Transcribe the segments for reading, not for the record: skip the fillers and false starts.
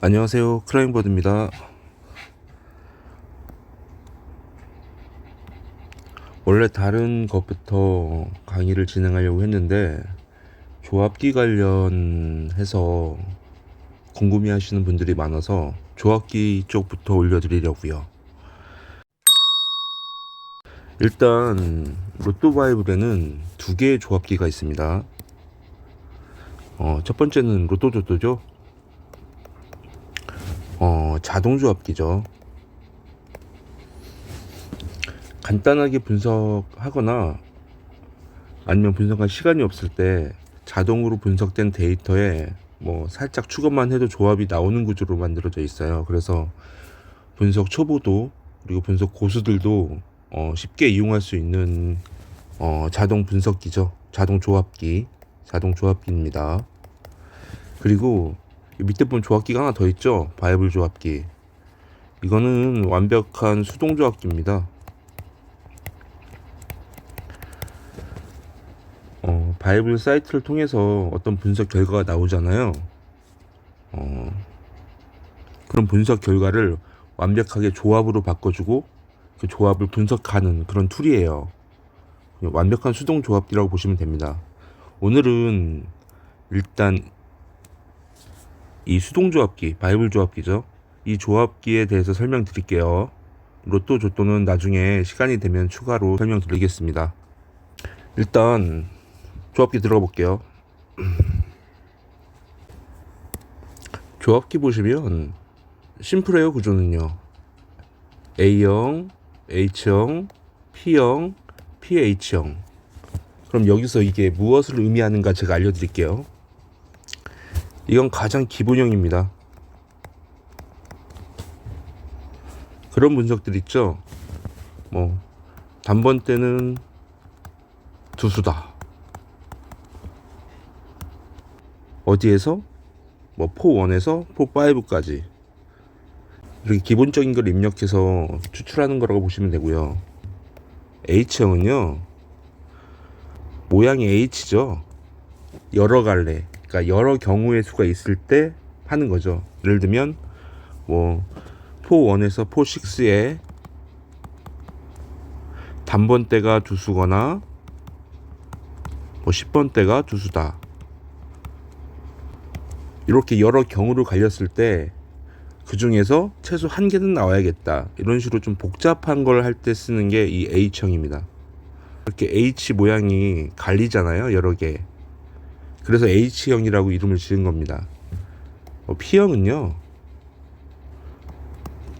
안녕하세요, 크라잉버드입니다. 원래 다른 것부터 강의를 진행하려고 했는데 조합기 관련해서 궁금해 하시는 분들이 많아서 조합기 쪽부터 올려드리려고요. 일단 로또 바이블에는 두 개의 조합기가 있습니다. 첫 번째는 로또조또죠. 자동 조합기죠. 간단하게 분석하거나 아니면 분석할 시간이 없을 때 자동으로 분석된 데이터에 살짝 추가만 해도 조합이 나오는 구조로 만들어져 있어요. 그래서 분석 초보도 그리고 분석 고수들도 쉽게 이용할 수 있는 자동 분석기죠. 자동 조합기입니다. 그리고 밑에 보면 조합기가 하나 더 있죠. 바이블 조합기. 이거는 완벽한 수동 조합기입니다. 바이블 사이트를 통해서 어떤 분석 결과가 나오잖아요. 그런 분석 결과를 완벽하게 조합으로 바꿔주고 그 조합을 분석하는 그런 툴이에요. 완벽한 수동 조합기라고 보시면 됩니다. 오늘은 일단 이 수동 조합기, 바이블 조합기죠. 이 조합기에 대해서 설명드릴게요. 로또 조또는 나중에 시간이 되면 추가로 설명드리겠습니다. 일단 조합기 들어가 볼게요. 조합기 보시면 심플해요. 구조는요. A형, H형, P형, PH형. 그럼 여기서 이게 무엇을 의미하는가 제가 알려드릴게요. 이건 가장 기본형입니다. 그런 분석들 있죠. 단번 때는 두수다. 어디에서? 포1에서 포5까지 이렇게 기본적인 걸 입력해서 추출하는 거라고 보시면 되고요. H형은요, 모양이 H죠. 여러 갈래, 그러니까 여러 경우의 수가 있을 때 하는 거죠. 예를 들면 포1에서 포6에 단번대가 두수거나 10번대가 두수다. 이렇게 여러 경우를 갈렸을 때 그 중에서 최소 한 개는 나와야겠다. 이런 식으로 좀 복잡한 걸 할 때 쓰는 게 이 H형입니다. 이렇게 H 모양이 갈리잖아요, 여러 개. 그래서 H형이라고 이름을 지은 겁니다. P형은요,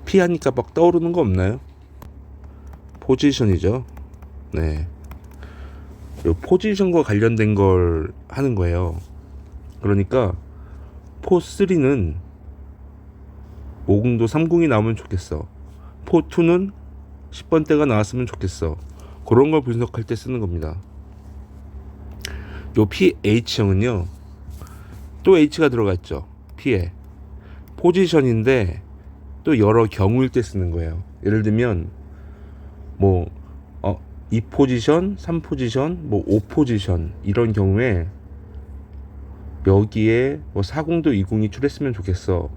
P 하니까 막 떠오르는 거 없나요? 포지션이죠. 네. 이 포지션과 관련된 걸 하는 거예요. 그러니까 포3는 50도 30이 나오면 좋겠어. 포2는 10번대가 나왔으면 좋겠어. 그런 걸 분석할 때 쓰는 겁니다. 요 PH형은요, 또 H가 들어가 있죠. P에 포지션인데 또 여러 경우일 때 쓰는 거예요. 예를 들면 2포지션, 3포지션, 5포지션 이런 경우에 여기에 40도 20이 출했으면 좋겠어.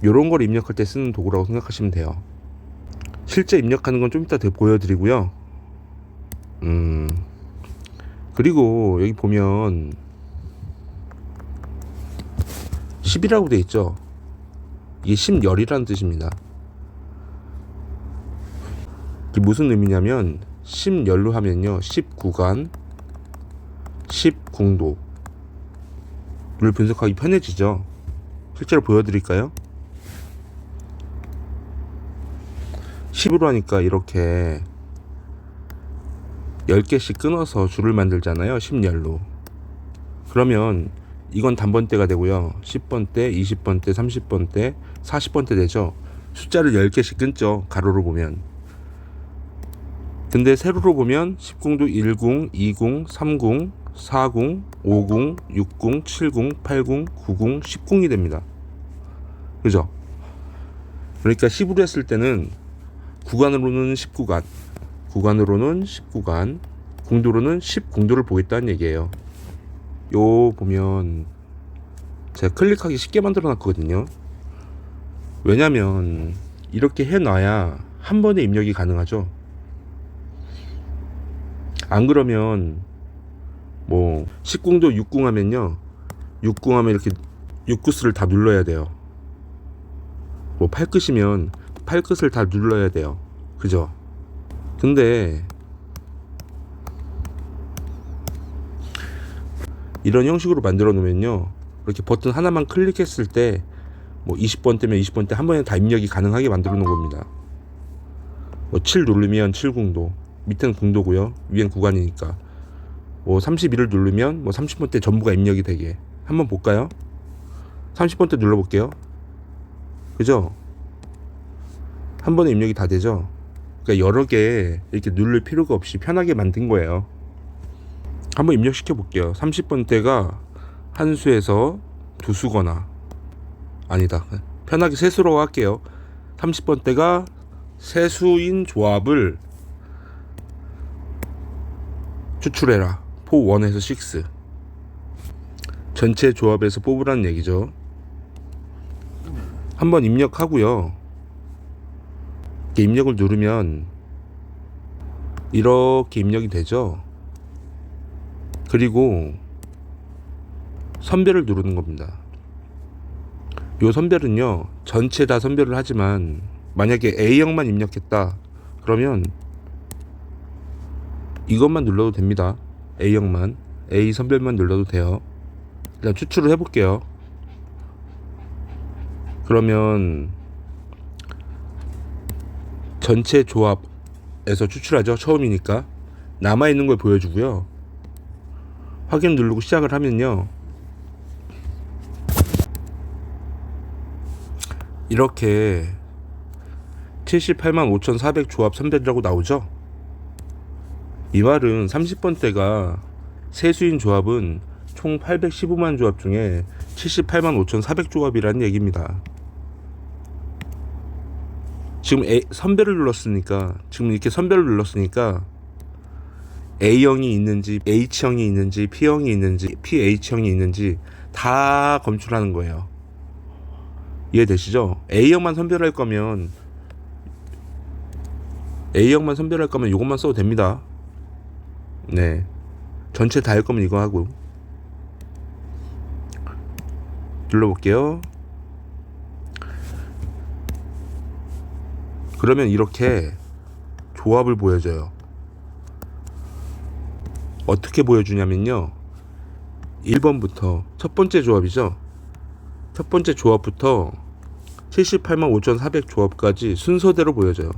요런 걸 입력할 때 쓰는 도구라고 생각하시면 돼요. 실제 입력하는 건 좀 이따 보여드리고요. 그리고 여기 보면 10이라고 돼 있죠. 이게 10열이라는 뜻입니다. 이게 무슨 의미냐면 10열로 하면요, 10구간 10궁도를 분석하기 편해지죠. 실제로 보여드릴까요? 10으로 하니까 이렇게 10개씩 끊어서 줄을 만들잖아요, 10열로. 그러면 이건 단번대가 되고요, 10번대, 20번대, 30번대, 40번대 되죠. 숫자를 10개씩 끊죠, 가로로 보면. 근데 세로로 보면 10궁도 1궁, 2궁, 3궁, 4궁, 5궁, 6궁, 7궁, 8궁, 9궁, 10궁이 됩니다. 그죠? 그러니까 10으로 했을 때는 구간으로는 10구간, 궁도로는 10궁도를 보겠다는 얘기예요. 요 보면 제가 클릭하기 쉽게 만들어 놨거든요. 왜냐면 이렇게 해놔야 한 번에 입력이 가능하죠. 안 그러면 뭐 10궁도 6궁 하면요, 6궁 하면 이렇게 6구스를 다 눌러야 돼요. 뭐 8끝이면 8끝을 다 눌러야 돼요. 그죠? 근데 이런 형식으로 만들어 놓으면요, 이렇게 버튼 하나만 클릭했을 때 뭐 20번 때면 20번 때 한 번에 다 입력이 가능하게 만들어 놓은 겁니다. 뭐 7 누르면 7궁도, 밑에는 궁도고요, 위엔 구간이니까. 뭐 31을 누르면 뭐 30번 때 전부가 입력이 되게. 한번 볼까요? 30번 때 눌러볼게요. 그죠? 한 번에 입력이 다 되죠? 그러니까 여러 개 이렇게 누를 필요가 없이 편하게 만든 거예요. 한번 입력시켜 볼게요. 30번 때가 한 수에서 두 수거나, 아니다, 편하게 세 수로 할게요. 30번 때가 세 수인 조합을 추출해라. 포 1에서 6. 전체 조합에서 뽑으라는 얘기죠. 한번 입력하고요. 이렇게 입력을 누르면 이렇게 입력이 되죠. 그리고 선별을 누르는 겁니다. 요 선별은요, 전체 다 선별을 하지만 만약에 A형만 입력했다 그러면 이것만 눌러도 됩니다. A형만, A 선별만 눌러도 돼요. 일단 추출을 해볼게요. 그러면 전체 조합에서 추출하죠. 처음이니까 남아있는 걸 보여주고요. 확인 누르고 시작을 하면요, 이렇게 78만 5,400 조합 선별이라고 나오죠. 이 말은 30번 때가 세수인 조합은 총 815만 조합 중에 78만 5,400 조합이라는 얘기입니다. 지금 선별을 눌렀으니까, 지금 이렇게 선별을 눌렀으니까 A형이 있는지 H형이 있는지 P형이 있는지 PH형이 있는지 다 검출하는 거예요. 이해되시죠? A형만 선별할 거면 이것만 써도 됩니다. 네, 전체 다 할 거면 이거 하고. 눌러볼게요. 그러면 이렇게 조합을 보여줘요. 어떻게 보여주냐면요, 1번부터 첫 번째 조합이죠. 첫 번째 조합부터 78만 5,400 조합까지 순서대로 보여져요.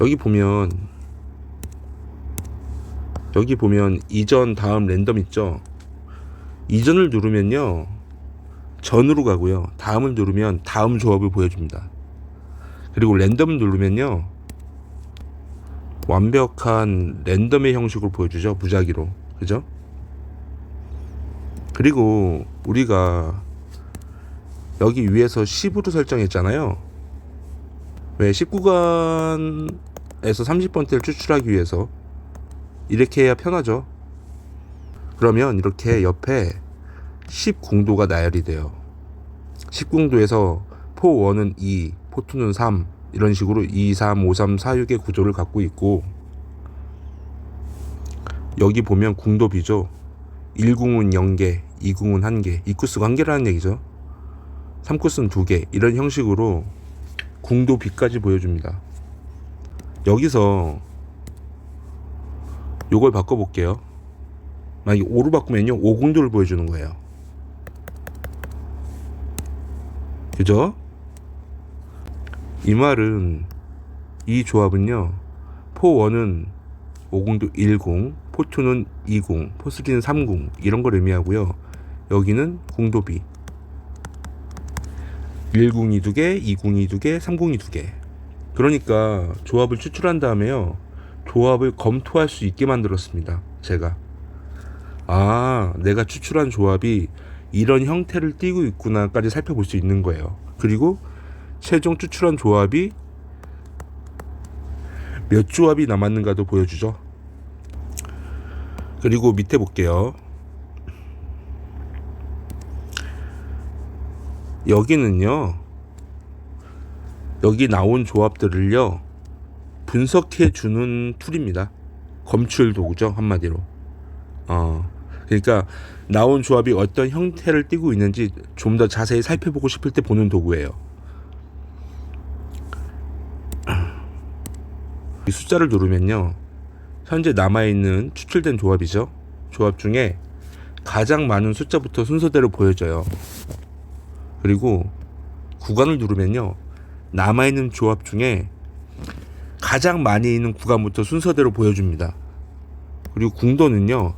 여기 보면 이전 다음 랜덤 있죠. 이전을 누르면요, 전으로 가고요. 다음을 누르면 다음 조합을 보여줍니다. 그리고 랜덤을 누르면요, 완벽한 랜덤의 형식으로 보여주죠. 무작위로. 그죠? 그리고 우리가 여기 위에서 10으로 설정했잖아요. 왜 19간에서 30번대를 추출하기 위해서. 이렇게 해야 편하죠. 그러면 이렇게 옆에 10궁도가 나열이 돼요. 10궁도에서 포 1은 2, 포 2는 3, 이런 식으로 2, 3, 5, 3, 4, 6의 구조를 갖고 있고, 여기 보면 궁도비죠. 1궁은 0개, 2궁은 1개, 2구스가 1개라는 얘기죠. 3구스는 2개, 이런 형식으로 궁도비까지 보여줍니다. 여기서 요걸 바꿔볼게요. 만약에 5로 바꾸면요, 5궁도를 보여주는 거예요. 그죠? 이 말은, 이 조합은요, 포 1은 5궁도 1궁, 포 2는 2궁, 포 3는 3궁, 이런 걸 의미하고요. 여기는 궁도비 1궁이 2개, 2궁이 2개, 3궁이 2개. 그러니까 조합을 추출한 다음에요, 조합을 검토할 수 있게 만들었습니다. 제가 내가 추출한 조합이 이런 형태를 띠고 있구나까지 살펴볼 수 있는 거예요. 그리고 최종 추출한 조합이 몇 조합이 남았는가도 보여주죠. 그리고 밑에 볼게요. 여기는요, 여기 나온 조합들을요 분석해 주는 툴입니다. 검출 도구죠, 한마디로. 그러니까 나온 조합이 어떤 형태를 띠고 있는지 좀 더 자세히 살펴보고 싶을 때 보는 도구예요. 이 숫자를 누르면요, 현재 남아있는 추출된 조합이죠. 조합 중에 가장 많은 숫자부터 순서대로 보여져요. 그리고 구간을 누르면요, 남아있는 조합 중에 가장 많이 있는 구간부터 순서대로 보여줍니다. 그리고 궁도는요,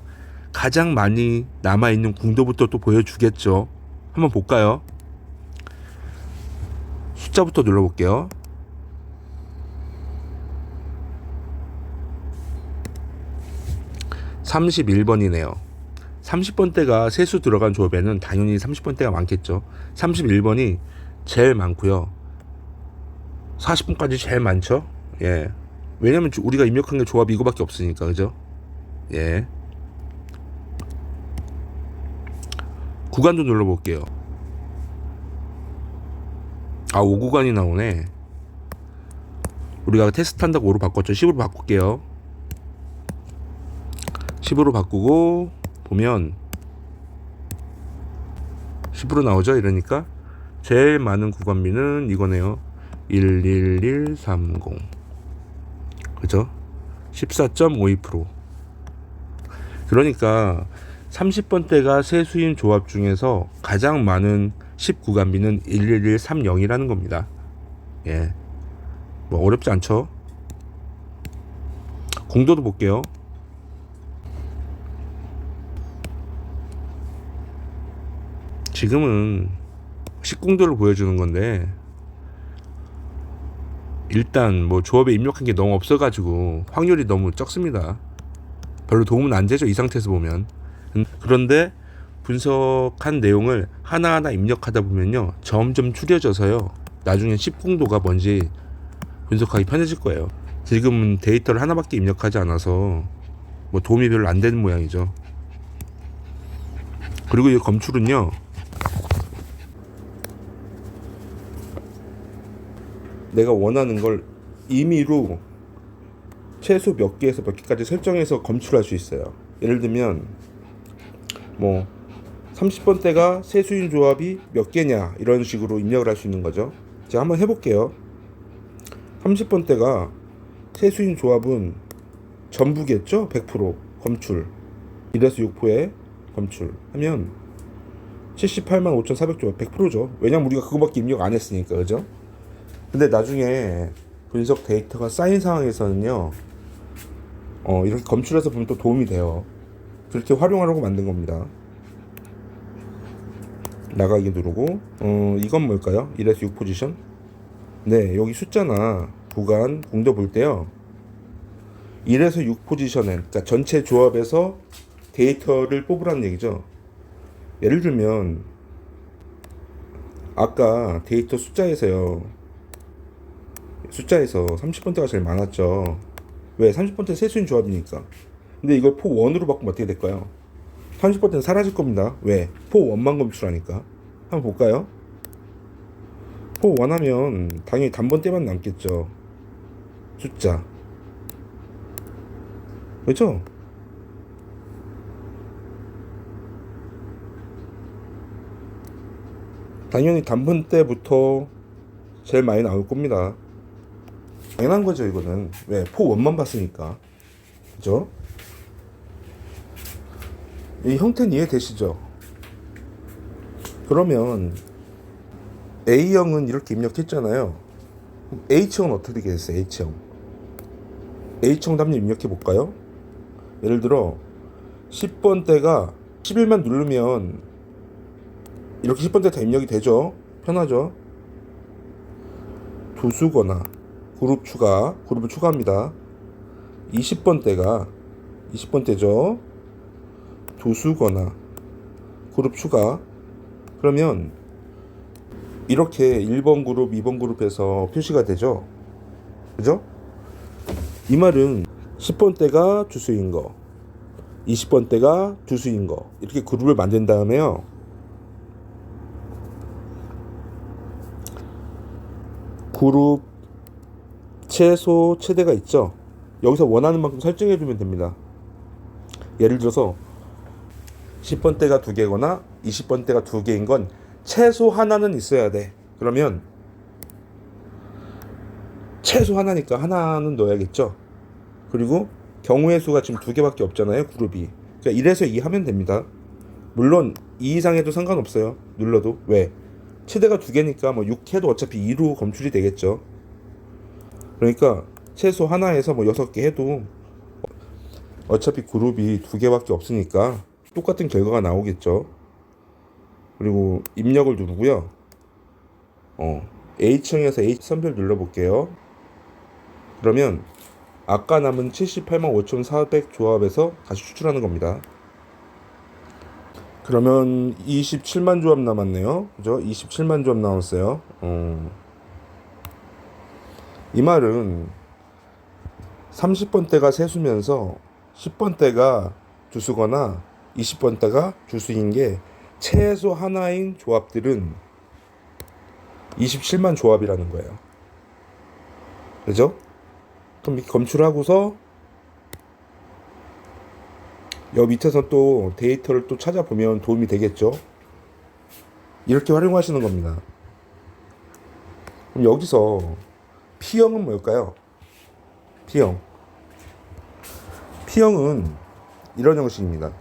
가장 많이 남아있는 궁도부터 또 보여주겠죠. 한번 볼까요? 숫자부터 눌러볼게요. 31번이네요. 30번대가 세수 들어간 조합에는 당연히 30번대가 많겠죠. 31번이 제일 많고요. 40번까지 제일 많죠. 예. 왜냐면 우리가 입력한 게 조합이 이거밖에 없으니까, 그죠? 예. 구간도 눌러볼게요. 5구간이 나오네. 우리가 테스트 한다고 5로 바꿨죠. 10으로 바꿀게요. 10으로 바꾸고 보면 10으로 나오죠. 이러니까 제일 많은 구간비는 이거네요. 11130. 그죠? 14.52%. 그러니까 30번대가 세수인 조합 중에서 가장 많은 10구간비는 11130이라는 겁니다. 예. 뭐 어렵지 않죠? 공도도 볼게요. 지금은 10궁도를 보여주는 건데, 일단 뭐 조합에 입력한 게 너무 없어가지고 확률이 너무 적습니다. 별로 도움은 안 되죠, 이 상태에서 보면. 그런데 분석한 내용을 하나하나 입력하다 보면요, 점점 추려져서요, 나중에 10궁도가 뭔지 분석하기 편해질 거예요. 지금은 데이터를 하나밖에 입력하지 않아서 뭐 도움이 별로 안 되는 모양이죠. 그리고 이 검출은요, 내가 원하는 걸 임의로 최소 몇 개에서 몇 개까지 설정해서 검출할 수 있어요. 예를 들면 뭐 30번대가 세수인 조합이 몇 개냐, 이런 식으로 입력을 할 수 있는 거죠. 제가 한번 해볼게요. 30번대가 세수인 조합은 전부겠죠? 100% 검출. 1에서 6포에 검출 하면 78만 5,400조합 100%죠. 왜냐면 우리가 그거밖에 입력 안 했으니까, 그죠? 근데 나중에 분석 데이터가 쌓인 상황에서는요, 이렇게 검출해서 보면 또 도움이 돼요. 그렇게 활용하려고 만든 겁니다. 나가기 누르고, 이건 뭘까요? 1에서 6 포지션? 네, 여기 숫자나 구간, 공도 볼 때요, 1에서 6 포지션에, 그러니까 전체 조합에서 데이터를 뽑으라는 얘기죠. 예를 들면 아까 데이터 숫자에서요, 숫자에서 30번대가 제일 많았죠. 왜? 30번대 세수인 조합이니까. 근데 이걸 포 1으로 바꾸면 어떻게 될까요? 30번대는 사라질 겁니다. 왜? 포 1만 검출하니까. 한번 볼까요? 포 1 하면 당연히 단번대만 남겠죠. 숫자. 그렇죠? 당연히 단번대부터 제일 많이 나올 겁니다. 당연한 거죠, 이거는. 왜? 포 1만 봤으니까. 그죠? 이 형태는 이해되시죠? 그러면 A형은 이렇게 입력했잖아요. H형은 어떻게 되겠어요? H형. H형 답률 입력해 볼까요? 예를 들어 10번대가 11만 누르면 이렇게 10번대 다 입력이 되죠. 편하죠. 두수거나 그룹 추가, 그룹을 추가합니다. 20번대죠. 두수거나 그룹 추가. 그러면 이렇게 1번 그룹, 2번 그룹에서 표시가 되죠. 그죠? 이 말은 10번대가 두수인 거, 20번대가 두수인 거, 이렇게 그룹을 만든 다음에요, 그룹 최소 최대가 있죠. 여기서 원하는 만큼 설정해 주면 됩니다. 예를 들어서 10번대가 2개거나 20번대가 2개인 건 최소 하나는 있어야 돼. 그러면 최소 하나니까 하나는 넣어야겠죠. 그리고 경우의 수가 지금 2개밖에 없잖아요, 그룹이. 그러니까 1에서 2 하면 됩니다. 물론 2 이상 해도 상관없어요. 눌러도. 왜? 최대가 2개니까 뭐 6 해도 어차피 2로 검출이 되겠죠. 그러니까 최소 하나에서 뭐 6개 해도 어차피 그룹이 2개밖에 없으니까 똑같은 결과가 나오겠죠. 그리고 입력을 누르고요. H층에서 H 선별 눌러볼게요. 그러면 아까 남은 78만 5,400 조합에서 다시 추출하는 겁니다. 그러면 27만 조합 남았네요. 그죠? 27만 조합 남았어요. 이 말은 30번대가 세수면서 10번대가 주수거나 20번대가 주수인 게 최소 하나인 조합들은 27만 조합이라는 거예요. 그죠? 그럼 검출하고서 여기 밑에서 또 데이터를 또 찾아보면 도움이 되겠죠. 이렇게 활용하시는 겁니다. 그럼 여기서 P형은 뭘까요? P형은 이런 형식입니다.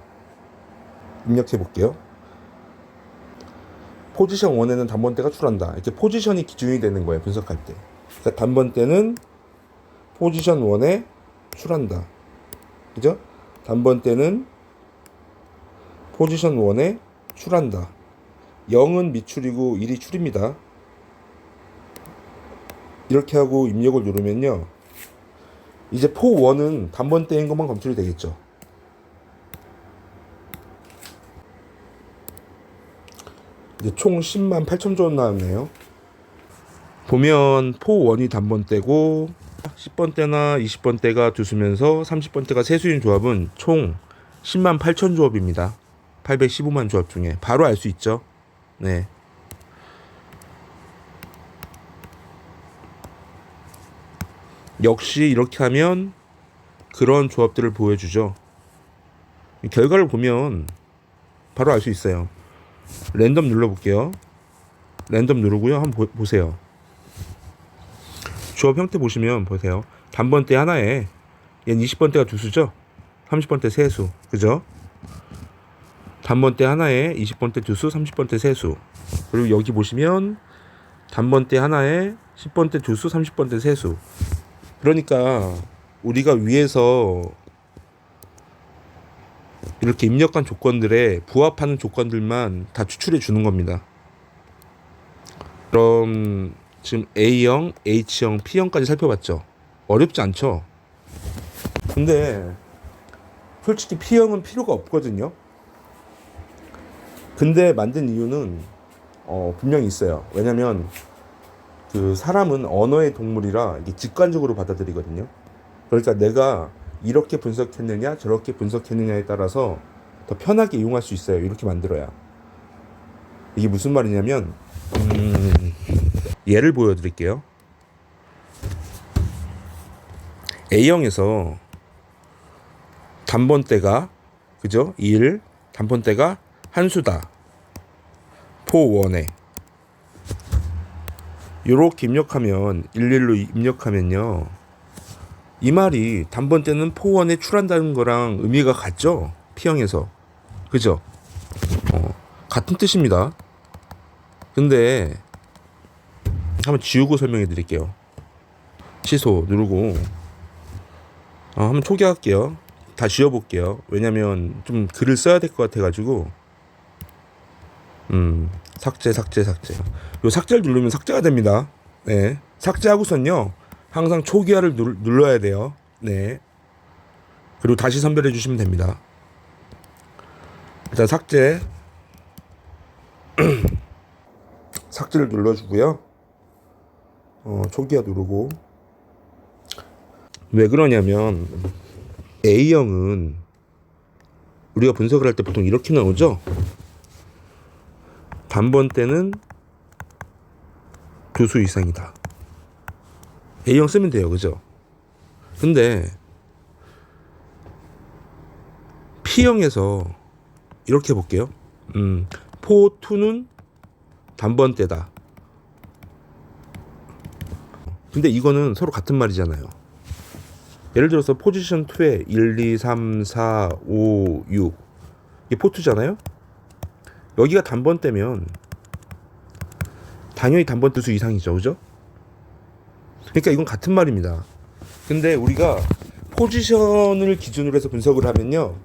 입력해 볼게요. 포지션 1에는 단번대가 출한다. 이렇게 포지션이 기준이 되는 거예요, 분석할 때. 그러니까 단번대는 포지션 1에 출한다. 그죠? 단번대는 포지션 1에 출한다. 0은 미출이고 1이 출입니다. 이렇게 하고 입력을 누르면요. 이제 포 1은 단번대인 것만 검출이 되겠죠. 이제 총 10만 8천 조합 나왔네요. 보면 포 1이 단번대고 10번대나 20번대가 두수면서 30번대가 세수인 조합은 총 10만 8천 조합입니다. 815만 조합 중에 바로 알 수 있죠. 네. 역시 이렇게 하면 그런 조합들을 보여주죠. 결과를 보면 바로 알 수 있어요. 랜덤 눌러볼게요. 랜덤 누르고요. 한번 보세요. 조합 형태 보시면 보세요. 단번대 하나에 얘는 20번대가 두수죠. 30번대 세수. 그죠? 단번대 하나에 20번대 두수, 30번대 세수. 그리고 여기 보시면 단번대 하나에 10번대 두수, 30번대 세수. 그러니까 우리가 위에서 이렇게 입력한 조건들에 부합하는 조건들만 다 추출해 주는 겁니다. 그럼 지금 A형, H형, P형까지 살펴봤죠. 어렵지 않죠. 근데 솔직히 P형은 필요가 없거든요. 근데 만든 이유는 분명히 있어요. 왜냐면 그 사람은 언어의 동물이라 이게 직관적으로 받아들이거든요. 그러니까 내가 이렇게 분석했느냐 저렇게 분석했느냐에 따라서 더 편하게 이용할 수 있어요. 이렇게 만들어야. 이게 무슨 말이냐면 예를 보여드릴게요. A형에서 단번대가 그죠? 1 단번대가 한수다. 포 1에 요렇게 입력하면 11로 입력하면요. 이 말이 단번대는 포 1에 출한다는 거랑 의미가 같죠? P형에서. 그죠? 같은 뜻입니다. 근데 한번 지우고 설명해 드릴게요. 취소 누르고 한번 초기화할게요. 다 지워볼게요. 왜냐면 좀 글을 써야 될 것 같아가지고 삭제 요 삭제를 누르면 삭제가 됩니다. 네, 삭제하고선요 항상 초기화를 눌러야 돼요. 네, 그리고 다시 선별해 주시면 됩니다. 일단 삭제를 눌러주고요. 초기화 누르고. 왜 그러냐면 A형은 우리가 분석을 할 때 보통 이렇게 나오죠. 단번대는 두수 이상이다. A형 쓰면 돼요. 그죠? 근데 P형에서 이렇게 볼게요. 포2는 단번대다. 근데 이거는 서로 같은 말이잖아요. 예를 들어서 포지션 2에 1, 2, 3, 4, 5, 6 이게 포2잖아요. 여기가 단번대면 당연히 단번대 수 이상이죠. 그죠? 그러니까 이건 같은 말입니다. 근데 우리가 포지션을 기준으로 해서 분석을 하면요,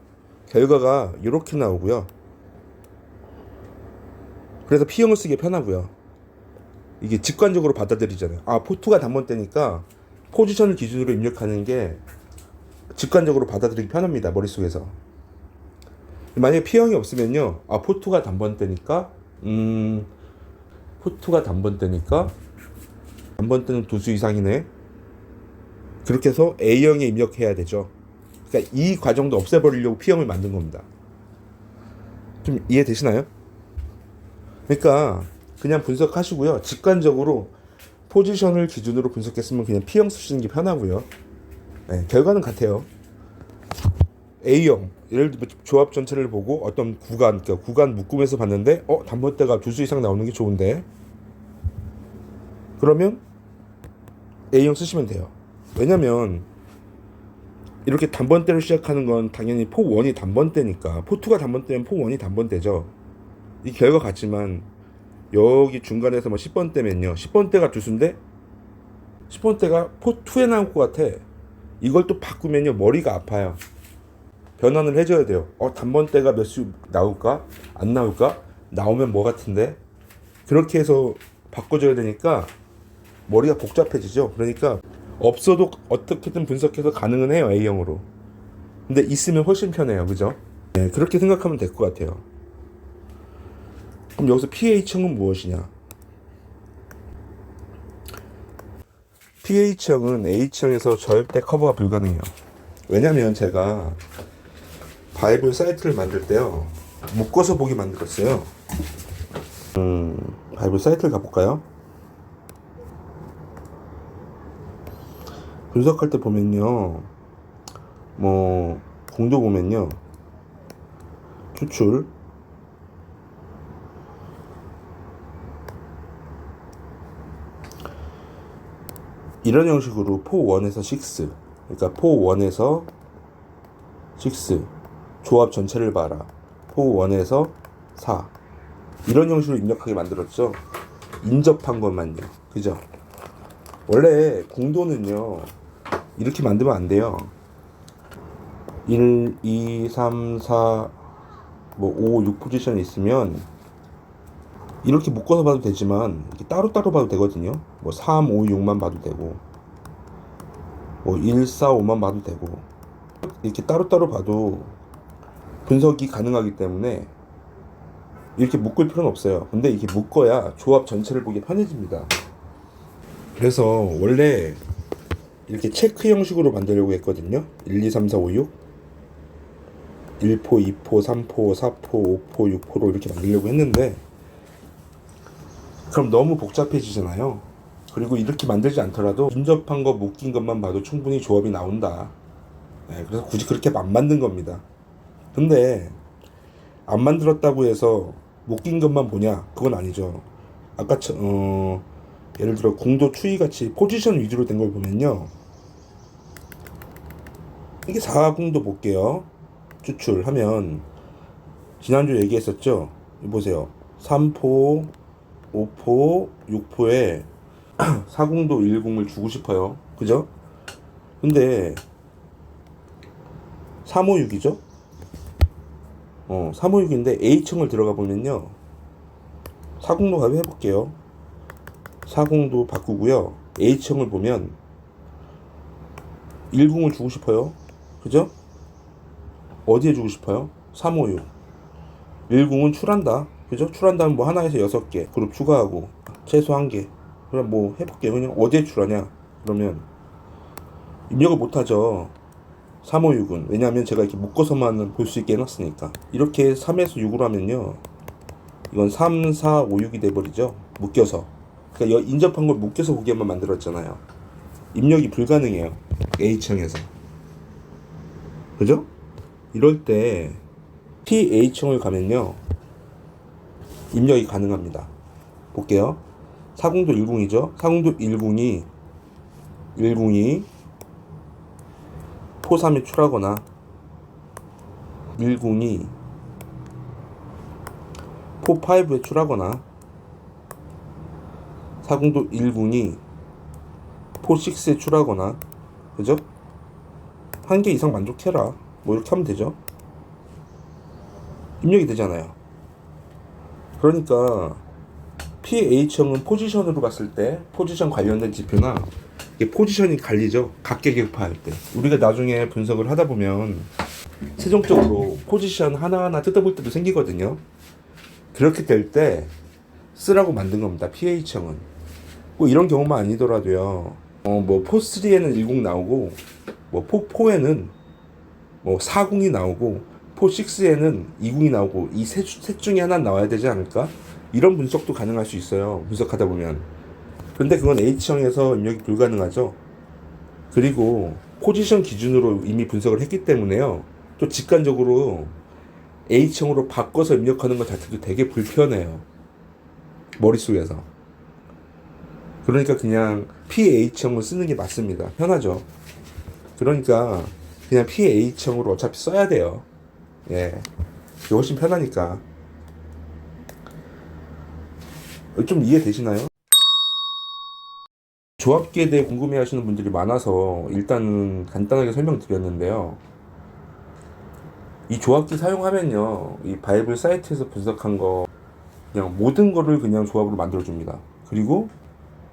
결과가 이렇게 나오고요. 그래서 P형을 쓰기 편하고요. 이게 직관적으로 받아들이잖아요. 아, 포2가 단번대니까 포지션을 기준으로 입력하는 게 직관적으로 받아들이기 편합니다. 머릿속에서. 만약에 P형이 없으면요, 아, 포2가 단번대니까 단번대는 두 수 이상이네. 그렇게 해서 A형에 입력해야 되죠. 그러니까 이 과정도 없애버리려고 P형을 만든 겁니다. 좀 이해되시나요? 그러니까 그냥 분석하시고요. 직관적으로 포지션을 기준으로 분석했으면 그냥 P형 쓰시는 게 편하고요. 네, 결과는 같아요. A형, 예를 들어 조합 전체를 보고 어떤 구간, 그러니까 구간 묶음에서 봤는데 단번대가 두 수 이상 나오는 게 좋은데, 그러면 A형 쓰시면 돼요. 왜냐면 이렇게 단번대로 시작하는 건 당연히 포1이 단번대니까, 포2가 단번대면 포1이 단번대죠. 이 결과 같지만 여기 중간에서 뭐 10번대면요, 10번대가 두 수인데 10번대가 포2에 나올 것 같아. 이걸 또 바꾸면요, 머리가 아파요. 변환을 해줘야 돼요. 단번대가 몇 수 나올까? 안 나올까? 나오면 뭐 같은데? 그렇게 해서 바꿔줘야 되니까 머리가 복잡해지죠. 그러니까 없어도 어떻게든 분석해서 가능은 해요, A형으로. 근데 있으면 훨씬 편해요. 그죠? 네, 그렇게 생각하면 될 것 같아요. 그럼 여기서 pH형은 무엇이냐? pH형은 H형에서 절대 커버가 불가능해요. 왜냐면 제가 바이블 사이트를 만들 때요, 묶어서 보기 만들었어요. 바이블 사이트를 가볼까요? 분석할 때 보면요, 뭐 공도 보면요, 추출, 이런 형식으로 포1에서 6, 그러니까 포1에서 6 조합 전체를 봐라, 포1에서 4 이런 형식으로 입력하게 만들었죠. 인접한 것만요. 그죠? 원래 공도는요, 이렇게 만들면 안 돼요. 1, 2, 3, 4, 뭐 5, 6 포지션이 있으면 이렇게 묶어서 봐도 되지만 이렇게 따로따로 봐도 되거든요. 뭐 3, 5, 6만 봐도 되고, 뭐 1, 4, 5만 봐도 되고, 이렇게 따로따로 봐도 분석이 가능하기 때문에 이렇게 묶을 필요는 없어요. 근데 이렇게 묶어야 조합 전체를 보기 편해집니다. 그래서 원래 이렇게 체크 형식으로 만들려고 했거든요. 1, 2, 3, 4, 5, 6 1포, 2포, 3포, 4포, 5포, 6포로 이렇게 만들려고 했는데, 그럼 너무 복잡해지잖아요. 그리고 이렇게 만들지 않더라도 인접한 거, 묶인 것만 봐도 충분히 조합이 나온다. 네, 그래서 굳이 그렇게 안 만든 겁니다. 근데 안 만들었다고 해서 묶인 것만 보냐? 그건 아니죠. 아까 예를 들어 공도 추이 같이 포지션 위주로 된 걸 보면요, 이게 4공도 볼게요. 추출하면 지난주 얘기했었죠. 보세요. 3포, 5포, 6포에 4공도 1공을 주고 싶어요. 그죠? 근데 356이죠? 356인데 H층을 들어가 보면요, 4공도 가로 해볼게요. 4공도 바꾸고요. H층을 보면 1공을 주고 싶어요. 그죠? 어디에 주고 싶어요? 356. 1공은 출한다. 그죠? 출한다면 뭐 하나에서 6개 그룹 추가하고 최소 1개. 그럼 뭐 해볼게요. 그냥 어디에 출하냐? 그러면 입력을 못하죠. 356은. 왜냐하면 제가 이렇게 묶어서만 볼 수 있게 해놨으니까. 이렇게 3에서 6으로 하면요, 이건 3, 4, 5, 6이 돼버리죠. 묶여서. 그러니까 인접한 걸 묶여서 보기만 만들었잖아요. 입력이 불가능해요. H형에서. 그죠? 이럴 때 PH형을 가면요 입력이 가능합니다. 볼게요. 40도 10이죠. 40도 10이 포3에 출하거나 10이 포5에 출하거나 40도 10이 포6에 출하거나, 그죠? 한 개 이상 만족해라, 뭐 이렇게 하면 되죠. 입력이 되잖아요. 그러니까 PH형은 포지션으로 봤을 때 포지션 관련된 지표나 이게 포지션이 갈리죠. 각계격파할 때 우리가 나중에 분석을 하다 보면 최종적으로 포지션 하나하나 뜯어볼 때도 생기거든요. 그렇게 될 때 쓰라고 만든 겁니다. PH형은 뭐 이런 경우만 아니더라도요. 뭐 포3에는 10 나오고 뭐 포4에는 뭐 40이 나오고 포6에는 20이 나오고 이 셋 중에 하나 나와야 되지 않을까? 이런 분석도 가능할 수 있어요. 분석하다 보면. 근데 그건 H형에서 입력이 불가능하죠. 그리고 포지션 기준으로 이미 분석을 했기 때문에요. 또 직관적으로 H형으로 바꿔서 입력하는 것 자체도 되게 불편해요. 머릿속에서. 그러니까 그냥 PH형을 쓰는 게 맞습니다. 편하죠. 그러니까 그냥 PH형으로 어차피 써야 돼요. 예. 그게 훨씬 편하니까. 좀 이해되시나요? 조합기에 대해 궁금해 하시는 분들이 많아서 일단은 간단하게 설명드렸는데요. 이 조합기 사용하면요, 이 바이블 사이트에서 분석한 거 그냥 모든 거를 그냥 조합으로 만들어 줍니다. 그리고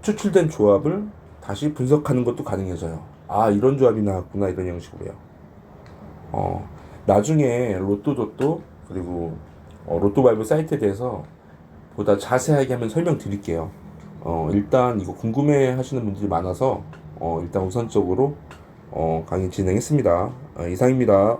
추출된 조합을 다시 분석하는 것도 가능해져요. 아, 이런 조합이 나왔구나, 이런 형식으로요. 나중에 로또도또 그리고 로또 바이블 사이트에 대해서 보다 자세하게 한번 설명드릴게요. 일단 이거 궁금해 하시는 분들이 많아서 일단 우선적으로 강의 진행했습니다. 이상입니다.